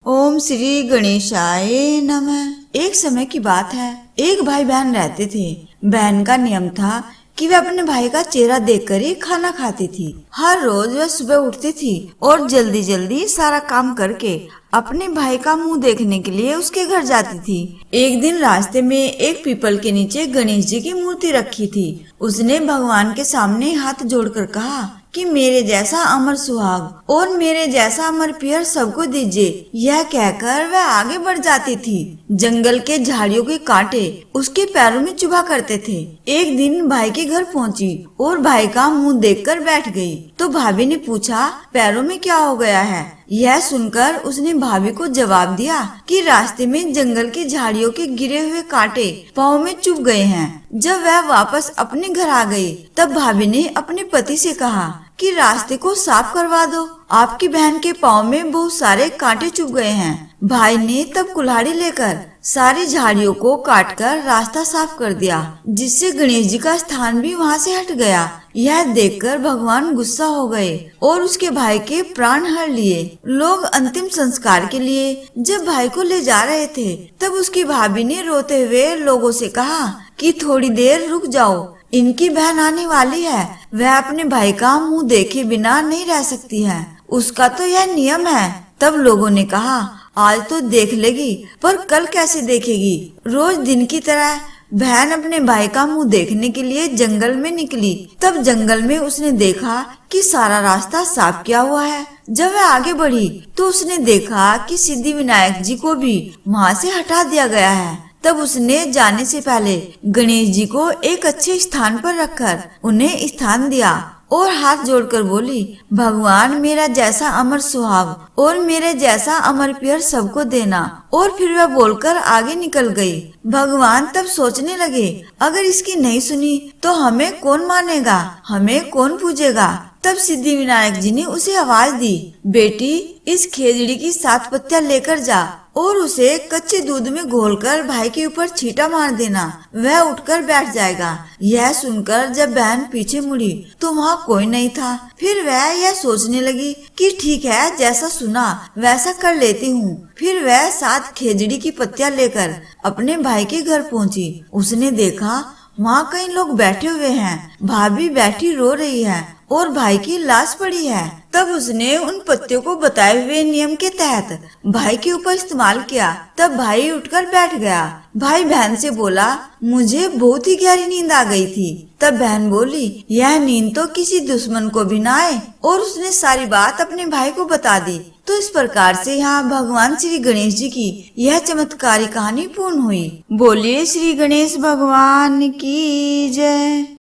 ओम श्री गणेशाय नमः। एक समय की बात है, एक भाई बहन रहते थे। बहन का नियम था कि वह अपने भाई का चेहरा देखकर ही खाना खाती थी। हर रोज वह सुबह उठती थी और जल्दी जल्दी सारा काम करके अपने भाई का मुंह देखने के लिए उसके घर जाती थी। एक दिन रास्ते में एक पीपल के नीचे गणेश जी की मूर्ति रखी थी। उसने भगवान के सामने हाथ जोड़कर कहा कि मेरे जैसा अमर सुहाग और मेरे जैसा अमर पियर सबको दीजिए। यह कहकर वह आगे बढ़ जाती थी। जंगल के झाड़ियों के कांटे उसके पैरों में चुभा करते थे। एक दिन भाई के घर पहुंची और भाई का मुंह देखकर बैठ गई। तो भाभी ने पूछा, पैरों में क्या हो गया है? यह सुनकर उसने भाभी को जवाब दिया कि रास्ते में जंगल की झाड़ियों के गिरे हुए कांटे पाँव में चुभ गए हैं। जब वह वापस अपने घर आ गई, तब भाभी ने अपने पति से कहा कि रास्ते को साफ करवा दो, आपकी बहन के पाँव में बहुत सारे कांटे चुभ गए हैं। भाई ने तब कुल्हाड़ी लेकर सारी झाड़ियों को काटकर रास्ता साफ कर दिया, जिससे गणेश जी का स्थान भी वहाँ से हट गया। यह देखकर भगवान गुस्सा हो गए और उसके भाई के प्राण हर लिए। लोग अंतिम संस्कार के लिए जब भाई को ले जा रहे थे, तब उसकी भाभी ने रोते हुए लोगों से कहा कि थोड़ी देर रुक जाओ, इनकी बहन आने वाली है। वह अपने भाई का मुंह देखे बिना नहीं रह सकती है, उसका तो यह नियम है। तब लोगों ने कहा, आज तो देख लेगी, पर कल कैसे देखेगी? रोज दिन की तरह बहन अपने भाई का मुंह देखने के लिए जंगल में निकली। तब जंगल में उसने देखा कि सारा रास्ता साफ किया हुआ है। जब वह आगे बढ़ी तो उसने देखा कि सिद्धि विनायक जी को भी वहाँ से हटा दिया गया है। तब उसने जाने से पहले गणेश जी को एक अच्छे स्थान पर रखकर उन्हें स्थान दिया और हाथ जोड़कर बोली, भगवान मेरा जैसा अमर सुहाग और मेरे जैसा अमर पियर सबको देना। और फिर वह बोलकर आगे निकल गई। भगवान तब सोचने लगे, अगर इसकी नहीं सुनी तो हमें कौन मानेगा, हमें कौन पूजेगा? तब सिद्धि विनायक जी ने उसे आवाज दी, बेटी इस खेजड़ी की 7 पत्तियां लेकर जा और उसे कच्चे दूध में घोलकर भाई के ऊपर छींटा मार देना, वह उठकर बैठ जाएगा। यह सुनकर जब बहन पीछे मुड़ी तो वहाँ कोई नहीं था। फिर वह यह सोचने लगी कि ठीक है, जैसा सुना वैसा कर लेती हूँ। फिर वह 7 खेजड़ी की पत्तियां लेकर अपने भाई के घर पहुँची। उसने देखा वहाँ कई लोग बैठे हुए हैं, भाभी बैठी रो रही है और भाई की लाश पड़ी है। तब उसने उन पत्तियों को बताए हुए नियम के तहत भाई के ऊपर इस्तेमाल किया। तब भाई उठकर बैठ गया। भाई बहन से बोला, मुझे बहुत ही गहरी नींद आ गई थी। तब बहन बोली, यह नींद तो किसी दुश्मन को भी ना आए। और उसने सारी बात अपने भाई को बता दी। तो इस प्रकार से यहाँ भगवान श्री गणेश जी की यह चमत्कारी कहानी पूर्ण हुई। बोलिए श्री गणेश भगवान की जय।